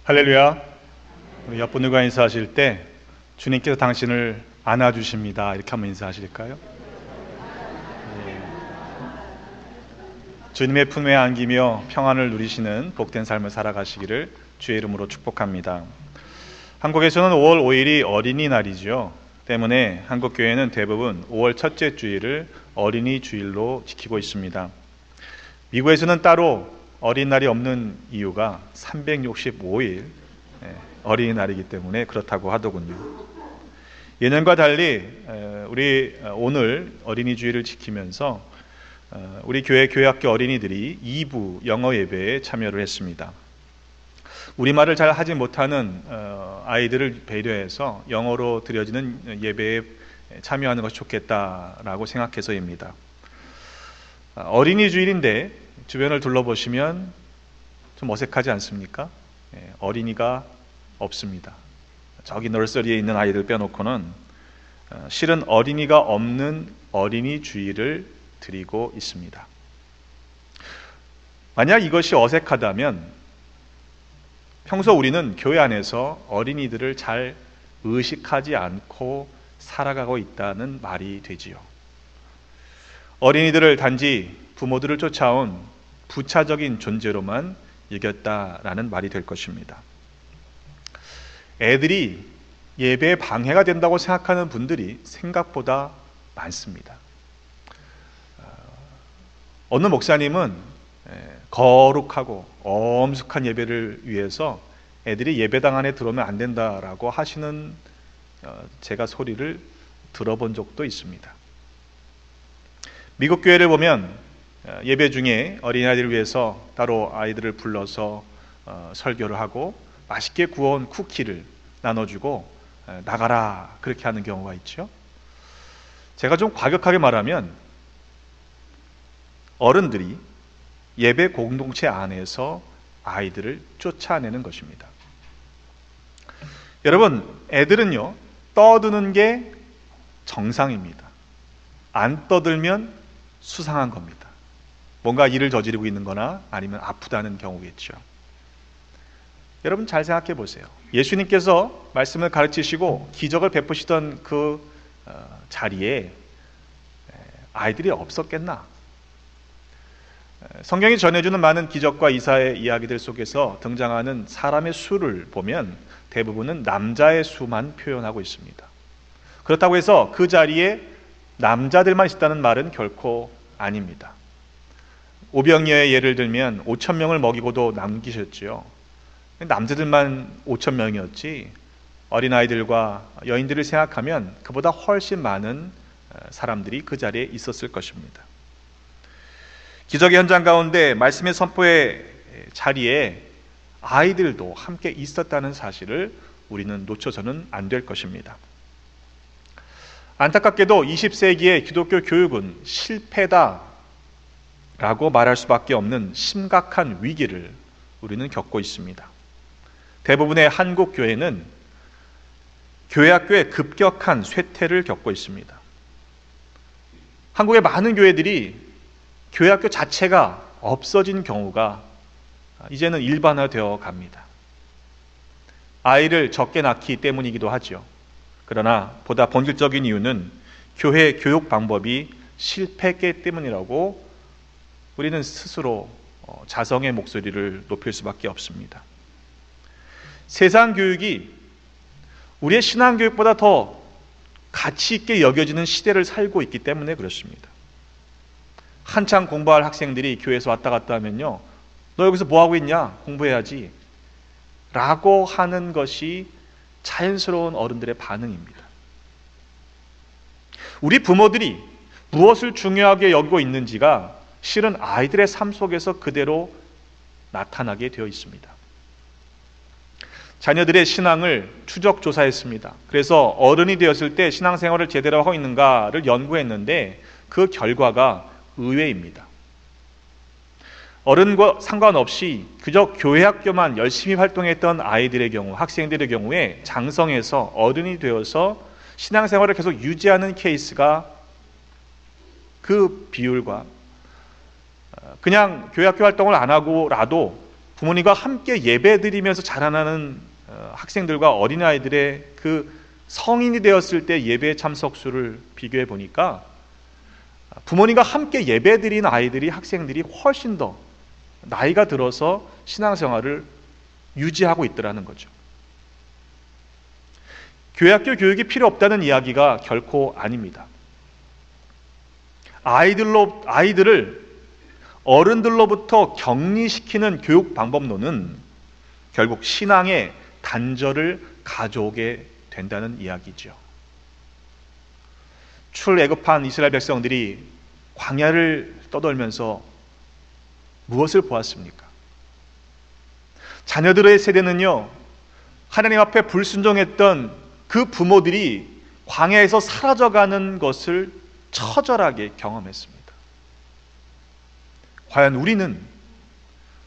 할렐루야. 우리 옆분들과 인사하실 때 주님께서 당신을 안아주십니다 이렇게 한번 인사하실까요? 주님의 품에 안기며 평안을 누리시는 복된 삶을 살아가시기를 주의 이름으로 축복합니다. 한국에서는 5월 5일이 어린이날이죠. 때문에 한국교회는 대부분 5월 첫째 주일을 어린이 주일로 지키고 있습니다. 미국에서는 따로 어린이날이 없는 이유가 365일 어린이날이기 때문에 그렇다고 하더군요. 예년과 달리 우리 오늘 어린이 주일을 지키면서 우리 교회 교회학교 어린이들이 2부 영어 예배에 참여를 했습니다. 우리말을 잘 하지 못하는 아이들을 배려해서 영어로 드려지는 예배에 참여하는 것이 좋겠다라고 생각해서입니다. 어린이 주일인데 주변을 둘러보시면 좀 어색하지 않습니까? 어린이가 없습니다. 저기 널서리에 있는 아이들 빼놓고는 실은 어린이가 없는 어린이 주일을 드리고 있습니다. 만약 이것이 어색하다면 평소 우리는 교회 안에서 어린이들을 잘 의식하지 않고 살아가고 있다는 말이 되지요. 어린이들을 단지 부모들을 쫓아온 부차적인 존재로만 여겼다라는 말이 될 것입니다. 애들이 예배에 방해가 된다고 생각하는 분들이 생각보다 많습니다. 어느 목사님은 거룩하고 엄숙한 예배를 위해서 애들이 예배당 안에 들어오면 안 된다라고 하시는 제가 소리를 들어본 적도 있습니다. 미국 교회를 보면 예배 중에 어린아이들을 위해서 따로 아이들을 불러서 설교를 하고 맛있게 구워온 쿠키를 나눠주고 나가라 그렇게 하는 경우가 있죠. 제가 좀 과격하게 말하면 어른들이 예배 공동체 안에서 아이들을 쫓아내는 것입니다. 여러분, 애들은요 떠드는 게 정상입니다. 안 떠들면 수상한 겁니다. 뭔가 일을 저지르고 있는 거나 아니면 아프다는 경우겠죠. 여러분 잘 생각해 보세요. 예수님께서 말씀을 가르치시고 기적을 베푸시던 그 자리에 아이들이 없었겠나? 성경이 전해주는 많은 기적과 이사의 이야기들 속에서 등장하는 사람의 수를 보면 대부분은 남자의 수만 표현하고 있습니다. 그렇다고 해서 그 자리에 남자들만 있다는 말은 결코 아닙니다. 오병이어의 예를 들면 5,000명을 먹이고도 남기셨지요. 남자들만 5,000명이었지 어린아이들과 여인들을 생각하면 그보다 훨씬 많은 사람들이 그 자리에 있었을 것입니다. 기적의 현장 가운데 말씀의 선포의 자리에 아이들도 함께 있었다는 사실을 우리는 놓쳐서는 안 될 것입니다. 안타깝게도 20세기의 기독교 교육은 실패다 라고 말할 수밖에 없는 심각한 위기를 우리는 겪고 있습니다. 대부분의 한국 교회는 교회학교의 급격한 쇠퇴를 겪고 있습니다. 한국의 많은 교회들이 교회학교 자체가 없어진 경우가 이제는 일반화되어 갑니다. 아이를 적게 낳기 때문이기도 하죠. 그러나 보다 본질적인 이유는 교회 교육 방법이 실패했기 때문이라고 우리는 스스로 자성의 목소리를 높일 수밖에 없습니다. 세상 교육이 우리의 신앙 교육보다 더 가치 있게 여겨지는 시대를 살고 있기 때문에 그렇습니다. 한창 공부할 학생들이 교회에서 왔다 갔다 하면요, 너 여기서 뭐 하고 있냐? 공부해야지 라고 하는 것이 자연스러운 어른들의 반응입니다. 우리 부모들이 무엇을 중요하게 여기고 있는지가 실은 아이들의 삶 속에서 그대로 나타나게 되어 있습니다. 자녀들의 신앙을 추적 조사했습니다. 그래서 어른이 되었을 때 신앙생활을 제대로 하고 있는가를 연구했는데 그 결과가 의외입니다. 어른과 상관없이 그저 교회학교만 열심히 활동했던 아이들의 경우, 학생들의 경우에 장성해서 어른이 되어서 신앙생활을 계속 유지하는 케이스가 그 비율과 그냥 교회학교 활동을 안 하고라도 부모님과 함께 예배드리면서 자라나는 학생들과 어린아이들의 그 성인이 되었을 때 예배 참석 수를 비교해 보니까 부모님과 함께 예배드린 아이들이, 학생들이 훨씬 더 나이가 들어서 신앙생활을 유지하고 있더라는 거죠. 교회학교 교육이 필요 없다는 이야기가 결코 아닙니다. 아이들을 어른들로부터 격리시키는 교육 방법론은 결국 신앙의 단절을 가져오게 된다는 이야기죠. 출애굽한 이스라엘 백성들이 광야를 떠돌면서 무엇을 보았습니까? 자녀들의 세대는요, 하나님 앞에 불순종했던 그 부모들이 광야에서 사라져가는 것을 처절하게 경험했습니다. 과연 우리는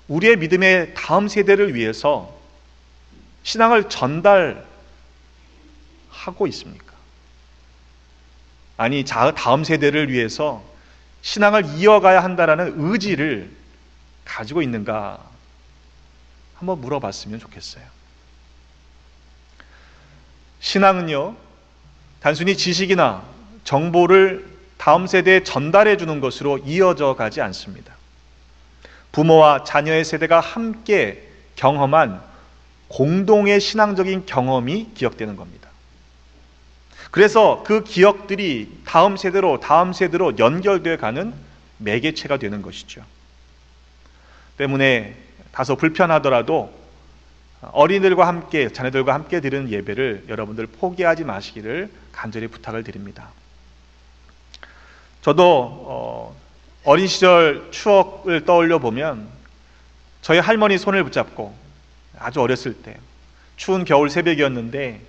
우리의 믿음의 다음 세대를 위해서 신앙을 전달하고 있습니까? 아니, 다음 세대를 위해서 신앙을 이어가야 한다는 의지를 가지고 있는가 한번 물어봤으면 좋겠어요. 신앙은요, 단순히 지식이나 정보를 다음 세대에 전달해 주는 것으로 이어져 가지 않습니다. 부모와 자녀의 세대가 함께 경험한 공동의 신앙적인 경험이 기억되는 겁니다. 그래서 그 기억들이 다음 세대로 연결되어 가는 매개체가 되는 것이죠. 때문에 다소 불편하더라도 어린이들과 함께, 자녀들과 함께 드리는 예배를 여러분들 포기하지 마시기를 간절히 부탁을 드립니다. 저도 어린 시절 추억을 떠올려 보면 저희 할머니 손을 붙잡고 아주 어렸을 때 추운 겨울 새벽이었는데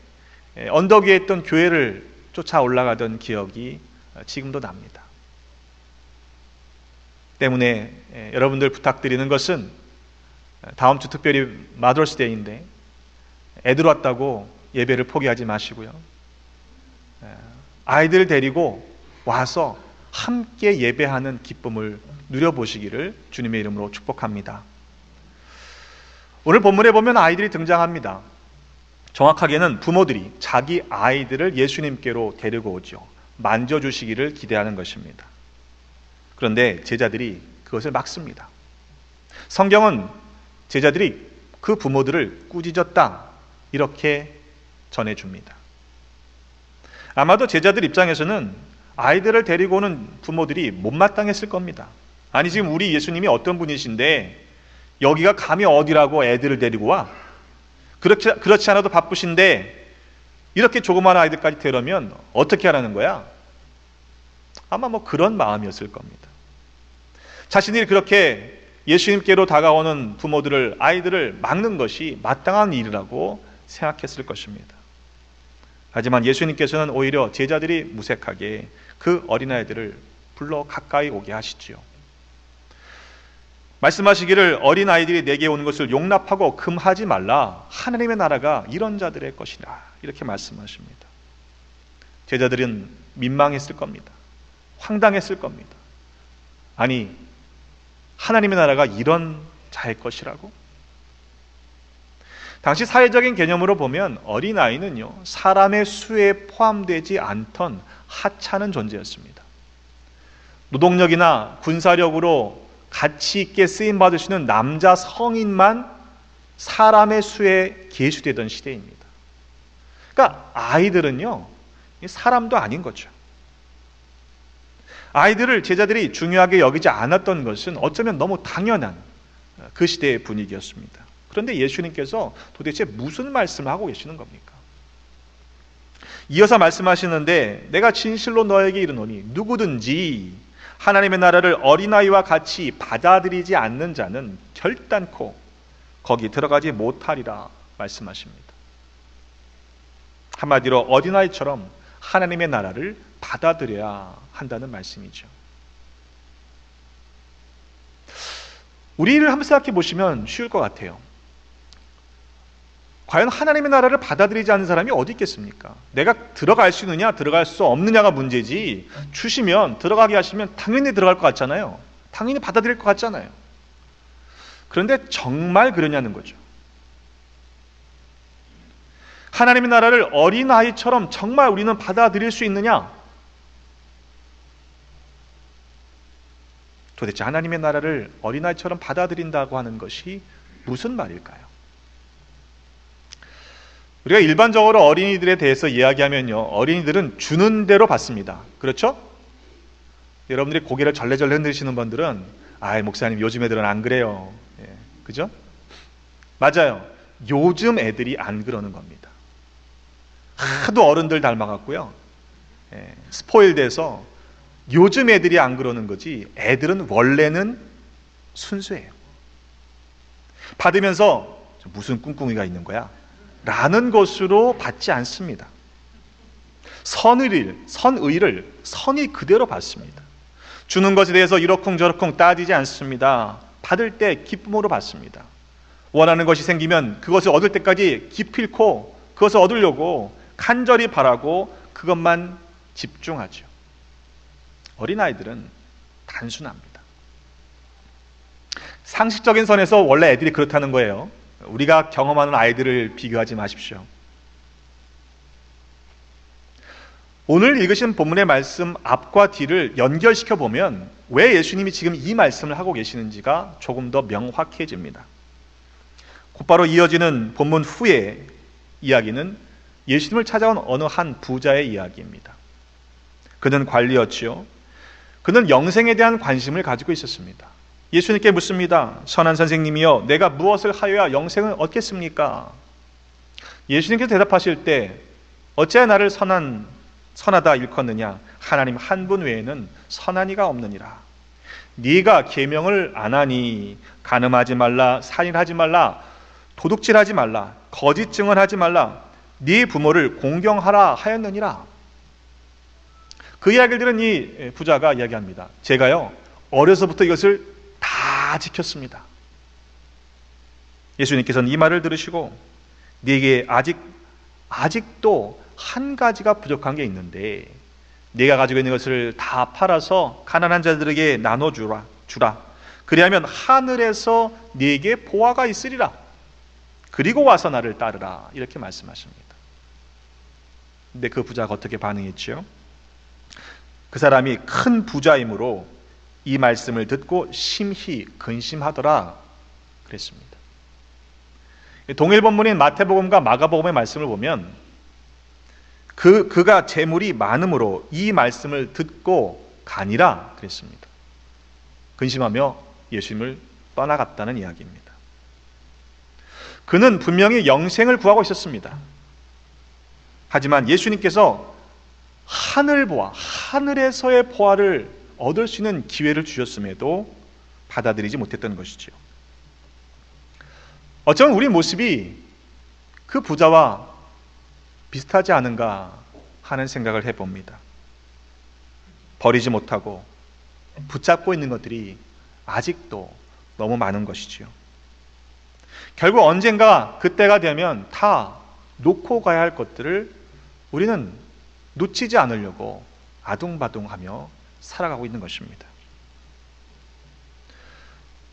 언덕 위에 있던 교회를 쫓아 올라가던 기억이 지금도 납니다. 때문에 여러분들 부탁드리는 것은 다음 주 특별히 마더스데이인데 애들 왔다고 예배를 포기하지 마시고요. 아이들 데리고 와서 함께 예배하는 기쁨을 누려보시기를 주님의 이름으로 축복합니다. 오늘 본문에 보면 아이들이 등장합니다. 정확하게는 부모들이 자기 아이들을 예수님께로 데리고 오죠. 만져주시기를 기대하는 것입니다. 그런데 제자들이 그것을 막습니다. 성경은 제자들이 그 부모들을 꾸짖었다 이렇게 전해줍니다. 아마도 제자들 입장에서는 아이들을 데리고 오는 부모들이 못마땅했을 겁니다. 아니, 지금 우리 예수님이 어떤 분이신데 여기가 감히 어디라고 애들을 데리고 와? 그렇지 않아도 바쁘신데 이렇게 조그마한 아이들까지 데려오면 어떻게 하라는 거야? 아마 그런 마음이었을 겁니다. 자신들이 그렇게 예수님께로 다가오는 부모들을, 아이들을 막는 것이 마땅한 일이라고 생각했을 것입니다. 하지만 예수님께서는 오히려 제자들이 무색하게 그 어린아이들을 불러 가까이 오게 하시지요. 말씀하시기를 어린아이들이 내게 오는 것을 용납하고 금하지 말라. 하나님의 나라가 이런 자들의 것이라. 이렇게 말씀하십니다. 제자들은 민망했을 겁니다. 황당했을 겁니다. 아니, 하나님의 나라가 이런 자의 것이라고? 당시 사회적인 개념으로 보면 어린아이는요, 사람의 수에 포함되지 않던 하찮은 존재였습니다. 노동력이나 군사력으로 가치 있게 쓰임 받으시는 남자 성인만 사람의 수에 계수되던 시대입니다. 그러니까 아이들은요, 사람도 아닌 거죠. 아이들을 제자들이 중요하게 여기지 않았던 것은 어쩌면 너무 당연한 그 시대의 분위기였습니다. 그런데 예수님께서 도대체 무슨 말씀을 하고 계시는 겁니까? 이어서 말씀하시는데 내가 진실로 너에게 이르노니 누구든지 하나님의 나라를 어린아이와 같이 받아들이지 않는 자는 결단코 거기 들어가지 못하리라 말씀하십니다. 한마디로 어린아이처럼 하나님의 나라를 받아들여야 한다는 말씀이죠. 우리를 한번 생각해 보시면 쉬울 것 같아요. 과연 하나님의 나라를 받아들이지 않는 사람이 어디 있겠습니까? 내가 들어갈 수 있느냐 들어갈 수 없느냐가 문제지, 주시면 들어가게 하시면 당연히 들어갈 것 같잖아요. 당연히 받아들일 것 같잖아요. 그런데 정말 그러냐는 거죠. 하나님의 나라를 어린아이처럼 정말 우리는 받아들일 수 있느냐? 도대체 하나님의 나라를 어린아이처럼 받아들인다고 하는 것이 무슨 말일까요? 우리가 일반적으로 어린이들에 대해서 이야기하면요, 어린이들은 주는 대로 받습니다. 그렇죠? 여러분들이 고개를 절레절레 흔드시는 분들은 목사님 요즘 애들은 안 그래요. 그죠? 맞아요. 요즘 애들이 안 그러는 겁니다. 하도 어른들 닮아갖고요, 스포일 돼서 요즘 애들이 안 그러는 거지, 애들은 원래는 순수해요. 받으면서 무슨 꿍꿍이가 있는 거야? 라는 것으로 받지 않습니다. 선의를 선이 그대로 받습니다. 주는 것에 대해서 이러쿵저러쿵 따지지 않습니다. 받을 때 기쁨으로 받습니다. 원하는 것이 생기면 그것을 얻을 때까지 기필코 그것을 얻으려고 간절히 바라고 그것만 집중하죠. 어린아이들은 단순합니다. 상식적인 선에서 원래 애들이 그렇다는 거예요. 우리가 경험하는 아이들을 비교하지 마십시오. 오늘 읽으신 본문의 말씀 앞과 뒤를 연결시켜 보면 왜 예수님이 지금 이 말씀을 하고 계시는지가 조금 더 명확해집니다. 곧바로 이어지는 본문 후의 이야기는 예수님을 찾아온 어느 한 부자의 이야기입니다. 그는 관리였지요. 그는 영생에 대한 관심을 가지고 있었습니다. 예수님께 묻습니다. 선한 선생님이여, 내가 무엇을 하여야 영생을 얻겠습니까? 예수님께서 대답하실 때, 어찌하여 나를 선하다 일컫느냐? 하나님 한 분 외에는 선한 이가 없느니라. 네가 계명을 안 하니 간음하지 말라, 살인하지 말라, 도둑질하지 말라, 거짓 증언하지 말라, 네 부모를 공경하라 하였느니라. 그 이야기를 들은 이 부자가 이야기합니다. 제가요, 어려서부터 이것을 다 지켰습니다. 예수님께서는 이 말을 들으시고, 네게 아직도 한 가지가 부족한 게 있는데 네가 가지고 있는 것을 다 팔아서 가난한 자들에게 나눠주라. 그리하면 하늘에서 네게 보화가 있으리라. 그리고 와서 나를 따르라. 이렇게 말씀하십니다. 근데 그 부자가 어떻게 반응했죠? 그 사람이 큰 부자이므로 이 말씀을 듣고 심히 근심하더라 그랬습니다. 동일 본문인 마태복음과 마가복음의 말씀을 보면 그가 재물이 많음으로 이 말씀을 듣고 가니라 그랬습니다. 근심하며 예수님을 떠나갔다는 이야기입니다. 그는 분명히 영생을 구하고 있었습니다. 하지만 예수님께서 하늘에서의 보화를 얻을 수 있는 기회를 주셨음에도 받아들이지 못했던 것이죠. 어쩌면 우리 모습이 그 부자와 비슷하지 않은가 하는 생각을 해봅니다. 버리지 못하고 붙잡고 있는 것들이 아직도 너무 많은 것이지요. 결국 언젠가 그때가 되면 다 놓고 가야 할 것들을 우리는 놓치지 않으려고 아둥바둥하며 살아가고 있는 것입니다.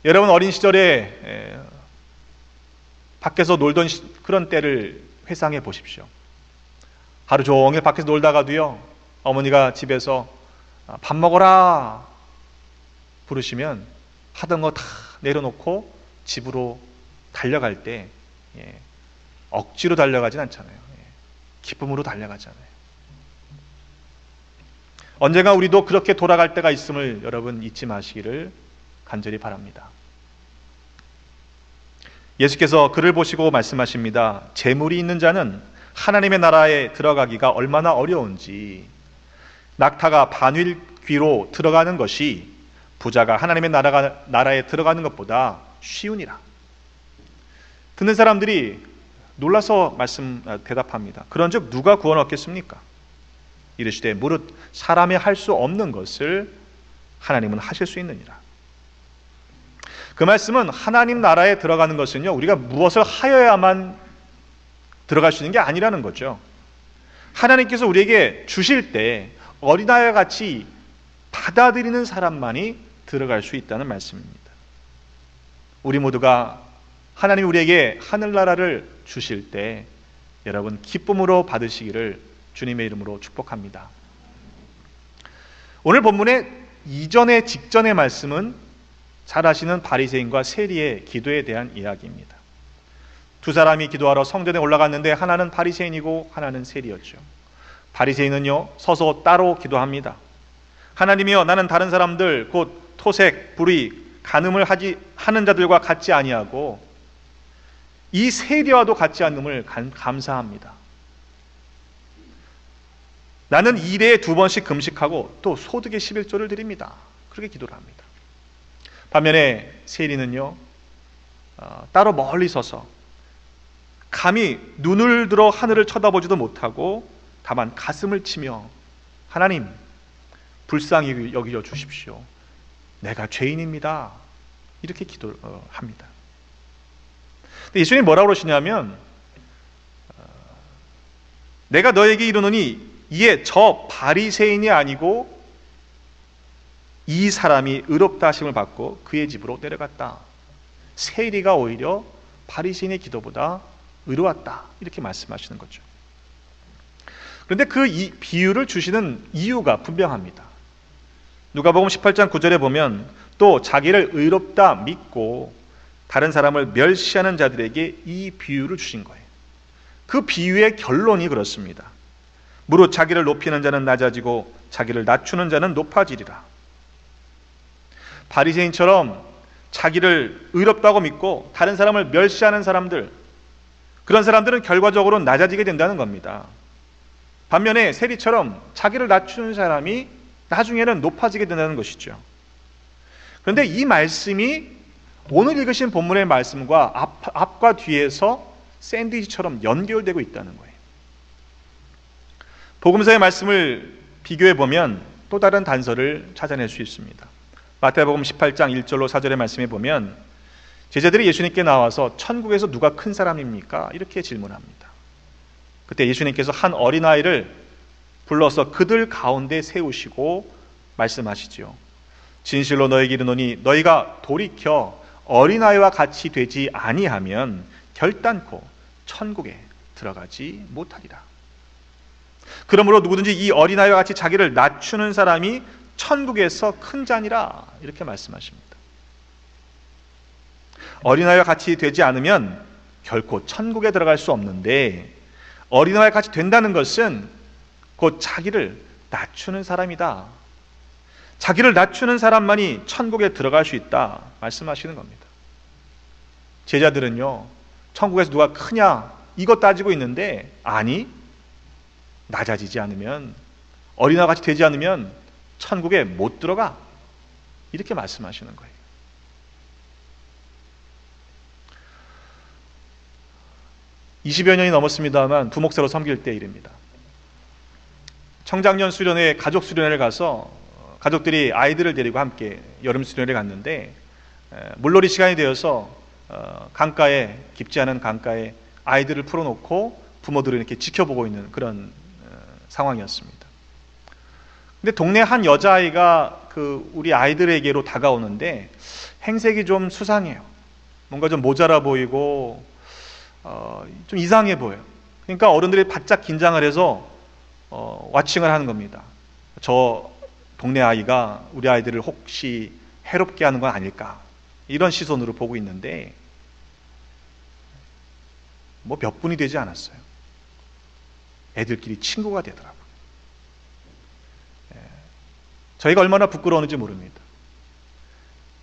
여러분 어린 시절에 밖에서 놀던 그런 때를 회상해 보십시오. 하루 종일 밖에서 놀다가도요, 어머니가 집에서 밥 먹어라 부르시면 하던 거 다 내려놓고 집으로 달려갈 때 억지로 달려가진 않잖아요. 기쁨으로 달려가잖아요. 언젠가 우리도 그렇게 돌아갈 때가 있음을 여러분 잊지 마시기를 간절히 바랍니다. 예수께서 그를 보시고 말씀하십니다. 재물이 있는 자는 하나님의 나라에 들어가기가 얼마나 어려운지, 낙타가 바늘 귀로 들어가는 것이 부자가 하나님의 나라에 들어가는 것보다 쉬우니라. 듣는 사람들이 놀라서 대답합니다. 그런즉 누가 구원 얻겠습니까? 이르시되 무릇 사람이 할 수 없는 것을 하나님은 하실 수 있느니라. 그 말씀은 하나님 나라에 들어가는 것은요, 우리가 무엇을 하여야만 들어갈 수 있는 게 아니라는 거죠. 하나님께서 우리에게 주실 때 어린아이와 같이 받아들이는 사람만이 들어갈 수 있다는 말씀입니다. 우리 모두가 하나님이 우리에게 하늘나라를 주실 때 여러분 기쁨으로 받으시기를 주님의 이름으로 축복합니다. 오늘 본문의 이전의 직전의 말씀은 잘 아시는 바리새인과 세리의 기도에 대한 이야기입니다. 두 사람이 기도하러 성전에 올라갔는데 하나는 바리새인이고 하나는 세리였죠. 바리새인은요 서서 따로 기도합니다. 하나님이여, 나는 다른 사람들 곧 토색, 불의, 간음을 하는 자들과 같지 아니하고 이 세리와도 같지 않음을 감사합니다. 나는 일에 2번씩 금식하고 또 소득의 11조를 드립니다. 그렇게 기도를 합니다. 반면에 세리는요 따로 멀리 서서 감히 눈을 들어 하늘을 쳐다보지도 못하고 다만 가슴을 치며 하나님 불쌍히 여겨 주십시오. 내가 죄인입니다. 이렇게 기도합니다. 예수님이 뭐라고 그러시냐면 내가 너에게 이르노니 이에 저 바리새인이 아니고 이 사람이 의롭다 하심을 받고 그의 집으로 내려갔다. 세리가 오히려 바리새인의 기도보다 의로웠다. 이렇게 말씀하시는 거죠. 그런데 그 비유를 주시는 이유가 분명합니다. 누가복음 18장 9절에 보면 또 자기를 의롭다 믿고 다른 사람을 멸시하는 자들에게 이 비유를 주신 거예요. 그 비유의 결론이 그렇습니다. 무릇 자기를 높이는 자는 낮아지고 자기를 낮추는 자는 높아지리라. 바리새인처럼 자기를 의롭다고 믿고 다른 사람을 멸시하는 사람들, 그런 사람들은 결과적으로 낮아지게 된다는 겁니다. 반면에 세리처럼 자기를 낮추는 사람이 나중에는 높아지게 된다는 것이죠. 그런데 이 말씀이 오늘 읽으신 본문의 말씀과 앞과 뒤에서 샌드위치처럼 연결되고 있다는 거예요. 복음서의 말씀을 비교해 보면 또 다른 단서를 찾아낼 수 있습니다. 마태복음 18장 1절로 4절의 말씀에 보면 제자들이 예수님께 나와서 천국에서 누가 큰 사람입니까? 이렇게 질문합니다. 그때 예수님께서 한 어린아이를 불러서 그들 가운데 세우시고 말씀하시죠. 진실로 너에게 이르노니 너희가 돌이켜 어린아이와 같이 되지 아니하면 결단코 천국에 들어가지 못하리라. 그러므로 누구든지 이 어린아이와 같이 자기를 낮추는 사람이 천국에서 큰 자니라. 이렇게 말씀하십니다. 어린아이와 같이 되지 않으면 결코 천국에 들어갈 수 없는데 어린아이와 같이 된다는 것은 곧 자기를 낮추는 사람이다. 자기를 낮추는 사람만이 천국에 들어갈 수 있다 말씀하시는 겁니다. 제자들은요 천국에서 누가 크냐 이것 따지고 있는데 아니 낮아지지 않으면 어린아이와 같이 되지 않으면 천국에 못 들어가 이렇게 말씀하시는 거예요. (20여 년이) 넘었습니다만 부목사로 섬길 때 일입니다. 청장년 수련회 가족 수련회를 가서 가족들이 아이들을 데리고 함께 여름 수련회를 갔는데 물놀이 시간이 되어서 강가에 깊지 않은 강가에 아이들을 풀어놓고 부모들은 이렇게 지켜보고 있는 그런 상황이었습니다. 근데 동네 한 여자아이가 우리 아이들에게로 다가오는데 행색이 좀 수상해요. 뭔가 좀 모자라 보이고 좀 이상해 보여요. 그러니까 어른들이 바짝 긴장을 해서 와칭을 하는 겁니다. 저 동네 아이가 우리 아이들을 혹시 해롭게 하는 건 아닐까 이런 시선으로 보고 있는데 뭐 몇 분이 되지 않았어요. 애들끼리 친구가 되더라고요. 저희가 얼마나 부끄러웠는지 모릅니다.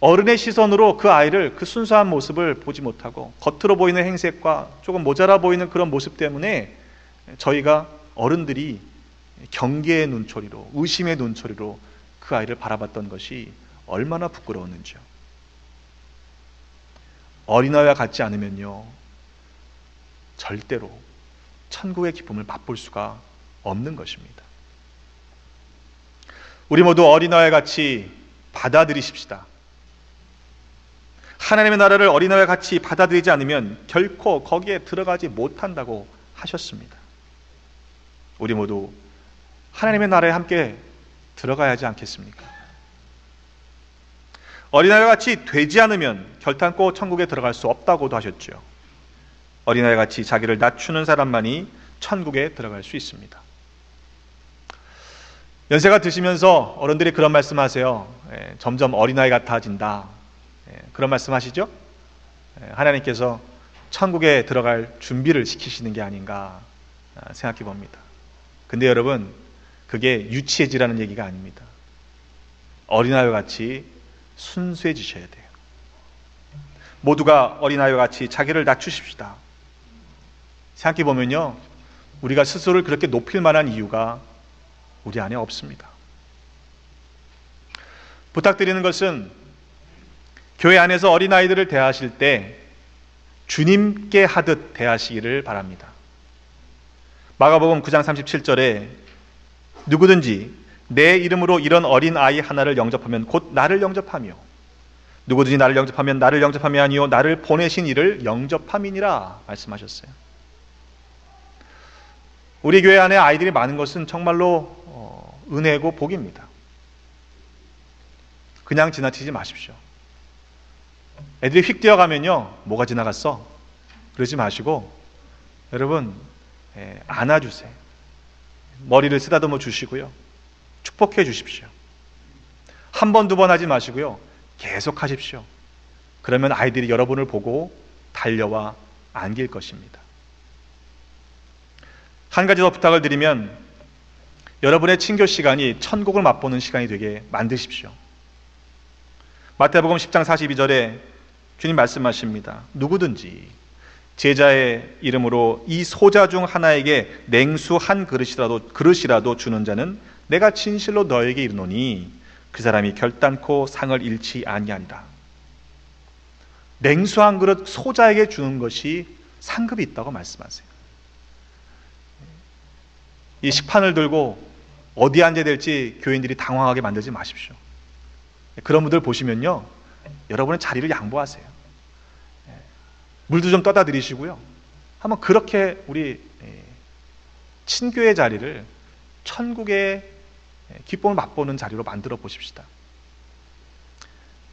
어른의 시선으로 그 아이를 그 순수한 모습을 보지 못하고 겉으로 보이는 행색과 조금 모자라 보이는 그런 모습 때문에 저희가 어른들이 경계의 눈초리로 의심의 눈초리로 그 아이를 바라봤던 것이 얼마나 부끄러웠는지요. 어린아이와 같지 않으면요 절대로 천국의 기쁨을 맛볼 수가 없는 것입니다. 우리 모두 어린아이와 같이 받아들이십시다. 하나님의 나라를 어린아이와 같이 받아들이지 않으면 결코 거기에 들어가지 못한다고 하셨습니다. 우리 모두 하나님의 나라에 함께 들어가야 하지 않겠습니까? 어린아이와 같이 되지 않으면 결단코 천국에 들어갈 수 없다고도 하셨죠. 어린아이와 같이 자기를 낮추는 사람만이 천국에 들어갈 수 있습니다. 연세가 드시면서 어른들이 그런 말씀하세요. 점점 어린아이 같아진다. 그런 말씀하시죠? 하나님께서 천국에 들어갈 준비를 시키시는 게 아닌가 생각해 봅니다. 근데 여러분, 그게 유치해지라는 얘기가 아닙니다. 어린아이와 같이 순수해지셔야 돼요. 모두가 어린아이와 같이 자기를 낮추십시다. 생각해 보면요, 우리가 스스로를 그렇게 높일 만한 이유가 우리 안에 없습니다. 부탁드리는 것은 교회 안에서 어린아이들을 대하실 때 주님께 하듯 대하시기를 바랍니다. 마가복음 9장 37절에 누구든지 내 이름으로 이런 어린아이 하나를 영접하면 곧 나를 영접하며 누구든지 나를 영접하면 나를 영접함이 아니요 나를 보내신 이를 영접함이니라 말씀하셨어요. 우리 교회 안에 아이들이 많은 것은 정말로 은혜고 복입니다. 그냥 지나치지 마십시오. 애들이 휙 뛰어가면요, 뭐가 지나갔어? 그러지 마시고 여러분 안아주세요. 머리를 쓰다듬어 주시고요, 축복해 주십시오. 한 번, 두 번 하지 마시고요, 계속 하십시오. 그러면 아이들이 여러분을 보고 달려와 안길 것입니다. 한 가지 더 부탁을 드리면 여러분의 친교 시간이 천국을 맛보는 시간이 되게 만드십시오. 마태복음 10장 42절에 주님 말씀하십니다. 누구든지 제자의 이름으로 이 소자 중 하나에게 냉수 한 그릇이라도 주는 자는 내가 진실로 너에게 이르노니 그 사람이 결단코 상을 잃지 아니하리라. 냉수 한 그릇 소자에게 주는 것이 상급이 있다고 말씀하세요. 이 식판을 들고 어디에 앉아야 될지 교인들이 당황하게 만들지 마십시오. 그런 분들 보시면요, 여러분의 자리를 양보하세요. 물도 좀 떠다 드리시고요, 한번 그렇게 우리 친교의 자리를 천국의 기쁨을 맛보는 자리로 만들어 보십시다.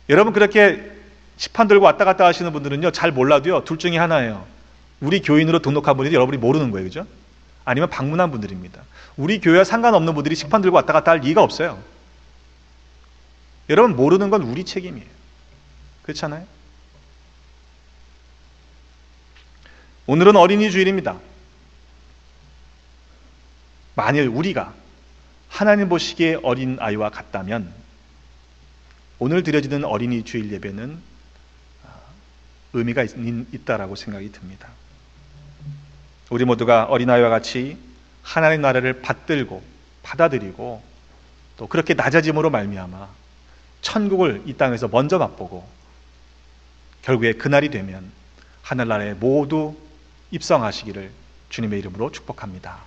여러분 그렇게 식판 들고 왔다 갔다 하시는 분들은요, 잘 몰라도요, 둘 중에 하나예요. 우리 교인으로 등록한 분이 여러분이 모르는 거예요. 그죠? 아니면 방문한 분들입니다. 우리 교회와 상관없는 분들이 식판 들고 왔다 갔다 할 리가 없어요. 여러분, 모르는 건 우리 책임이에요. 그렇잖아요? 오늘은 어린이 주일입니다. 만일 우리가 하나님 보시기에 어린 아이와 같다면 오늘 드려지는 어린이 주일 예배는 의미가 있다라고 생각이 듭니다. 우리 모두가 어린아이와 같이 하나님 나라를 받들고 받아들이고 또 그렇게 낮아짐으로 말미암아 천국을 이 땅에서 먼저 맛보고 결국에 그날이 되면 하늘나라에 모두 입성하시기를 주님의 이름으로 축복합니다.